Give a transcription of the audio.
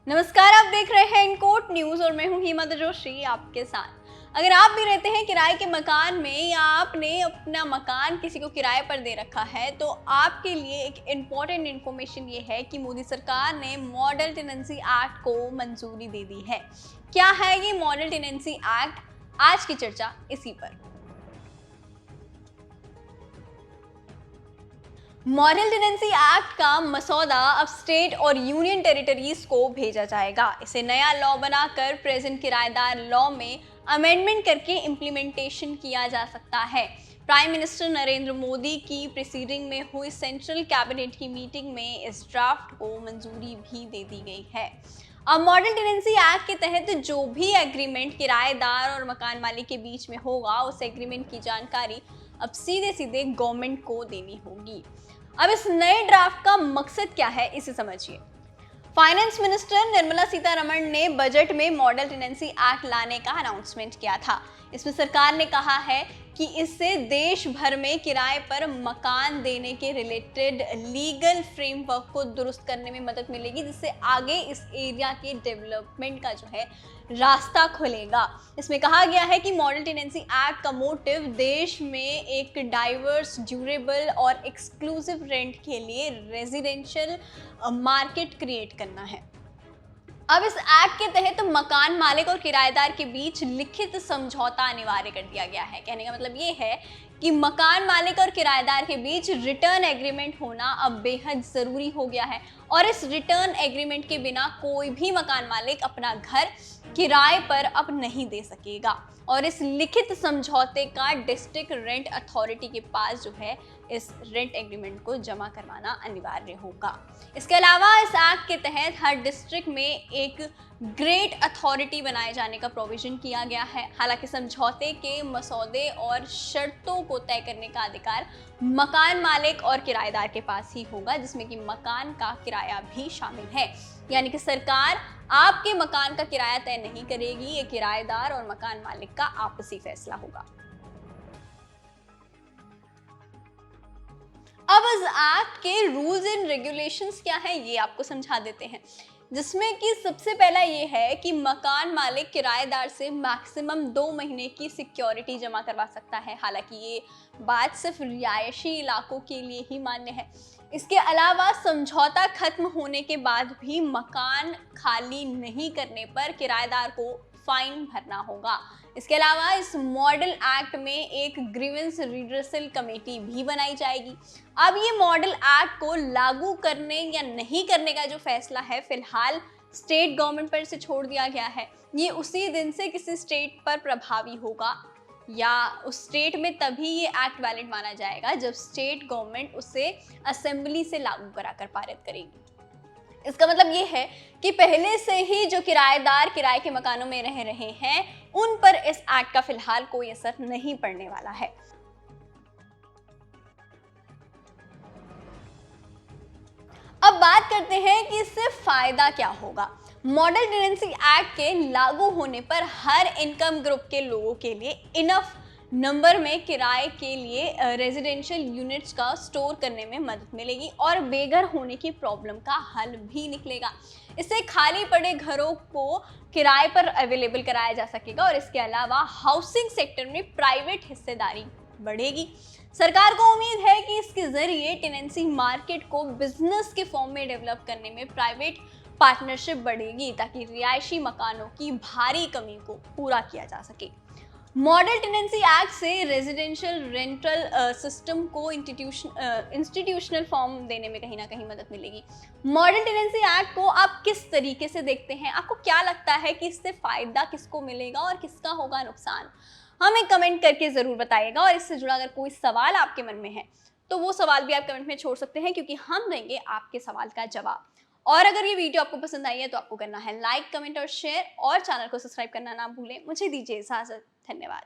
नमस्कार, आप देख रहे हैं इनकोट न्यूज और मैं हूं हिमत जोशी आपके साथ। अगर आप भी रहते हैं किराए के मकान में या आपने अपना मकान किसी को किराए पर दे रखा है तो आपके लिए एक इम्पॉर्टेंट इन्फॉर्मेशन ये है कि मोदी सरकार ने मॉडल टेनेंसी एक्ट को मंजूरी दे दी है। क्या है ये मॉडल टेनेंसी एक्ट? आज की चर्चा इसी पर। मॉडल टेनेंसी एक्ट का मसौदा अब स्टेट और यूनियन टेरिटरीज को भेजा जाएगा। इसे नया लॉ बनाकर प्रेजेंट किराएदार लॉ में अमेंडमेंट करके इम्प्लीमेंटेशन किया जा सकता है। प्राइम मिनिस्टर नरेंद्र मोदी की प्रीसीडिंग में हुई सेंट्रल कैबिनेट की मीटिंग में इस ड्राफ्ट को मंजूरी भी दे दी गई है। अब मॉडल टेनेंसी एक्ट के तहत जो भी एग्रीमेंट किराएदार और मकान मालिक के बीच में होगा उस एग्रीमेंट की जानकारी अब सीधे सीधे गवर्नमेंट को देनी होगी। अब इस नए ड्राफ्ट का मकसद क्या है, इसे समझिए। फाइनेंस मिनिस्टर निर्मला सीतारमण ने बजट में मॉडल टेनेंसी एक्ट लाने का अनाउंसमेंट किया था। इसमें सरकार ने कहा है कि इससे देश भर में किराए पर मकान देने के रिलेटेड लीगल फ्रेमवर्क को दुरुस्त करने में मदद मिलेगी, जिससे आगे इस एरिया के डेवलपमेंट का जो है रास्ता खुलेगा। इसमें कहा गया है कि मॉडल टेनेंसी एक्ट का मोटिव देश में एक डाइवर्स, ड्यूरेबल और एक्सक्लूसिव रेंट के लिए रेजिडेंशियल मार्केट क्रिएट करना है। अब इस एक्ट के तहत मकान मालिक और किराएदार के बीच लिखित समझौता अनिवार्य कर दिया गया है। कहने का मतलब ये है कि मकान मालिक और किराएदार के बीच रिटर्न एग्रीमेंट होना अब बेहद ज़रूरी हो गया है और इस रिटर्न एग्रीमेंट के बिना कोई भी मकान मालिक अपना घर किराए पर अब नहीं दे सकेगा और इस लिखित समझौते का डिस्ट्रिक्ट रेंट अथॉरिटी के पास जो है इस रेंट एग्रीमेंट को जमा करवाना अनिवार्य होगा। इसके अलावा इस एक्ट के तहत हर डिस्ट्रिक्ट में एक ग्रेट अथॉरिटी बनाए जाने का प्रोविजन किया गया है। हालांकि समझौते के मसौदे और शर्तों को तय करने का अधिकार मकान मालिक और किराएदार के पास ही होगा, जिसमें कि मकान का किराया भी शामिल है। यानी कि सरकार आपके मकान का किराया तय नहीं करेगी, ये किराएदार और मकान मालिक का आपसी फैसला होगा। अब इस एक्ट के रूल्स एंड रेगुलेशंस क्या हैं, ये आपको समझा देते हैं, जिसमें कि सबसे पहला ये है कि मकान मालिक किराएदार से मैक्सिमम 2 महीने की सिक्योरिटी जमा करवा सकता है। हालांकि ये बात सिर्फ रिहायशी इलाकों के लिए ही मान्य है। इसके अलावा समझौता खत्म होने के बाद भी मकान खाली नहीं करने पर किराएदार को फाइन भरना होगा। इसके अलावा इस मॉडल एक्ट में एक ग्रीवेंस रिड्रेसल कमेटी भी बनाई जाएगी। अब ये मॉडल एक्ट को लागू करने या नहीं करने का जो फैसला है फिलहाल स्टेट गवर्नमेंट पर इसे छोड़ दिया गया है। ये उसी दिन से किसी स्टेट पर प्रभावी होगा या उस स्टेट में तभी ये एक्ट वैलिड माना जाएगा जब स्टेट गवर्नमेंट उसे असेंबली से लागू कराकर पारित करेगी। इसका मतलब ये है कि पहले से ही जो किराएदार किराए के मकानों में रह रहे हैं उन पर इस एक्ट का फिलहाल कोई असर नहीं पड़ने वाला है। अब बात करते हैं कि इससे फायदा क्या होगा। मॉडल टेनेंसी एक्ट के लागू होने पर हर इनकम ग्रुप के लोगों के लिए इनफ नंबर में किराए के लिए रेजिडेंशियल यूनिट्स का स्टोर करने में मदद मिलेगी और बेघर होने की प्रॉब्लम का हल भी निकलेगा। इससे खाली पड़े घरों को किराए पर अवेलेबल कराया जा सकेगा और इसके अलावा हाउसिंग सेक्टर में प्राइवेट हिस्सेदारी बढ़ेगी। सरकार को उम्मीद है कि इसके जरिए टेनेंसी मार्केट को बिजनेस के फॉर्म में डेवलप करने में प्राइवेट पार्टनरशिप बढ़ेगी ताकि रिहायशी मकानों की भारी कमी को पूरा किया जा सके। मॉडल टेनेंसी एक्ट से रेजिडेंशियल रेंटल सिस्टम को इंस्टीट्यूशनल फॉर्म देने में कहीं ना कहीं मदद मिलेगी। मॉडल टेनेंसी एक्ट को आप किस तरीके से देखते हैं? आपको क्या लगता है कि इससे फायदा किसको मिलेगा और किसका होगा नुकसान? हमें कमेंट करके जरूर बताइएगा और इससे जुड़ा अगर कोई सवाल आपके मन में है तो वो सवाल भी आप कमेंट में छोड़ सकते हैं, क्योंकि हम देंगे आपके सवाल का जवाब। और अगर ये वीडियो आपको पसंद आई है तो आपको करना है लाइक, कमेंट और शेयर और चैनल को सब्सक्राइब करना ना भूलें। मुझे दीजिए इजाजत। धन्यवाद।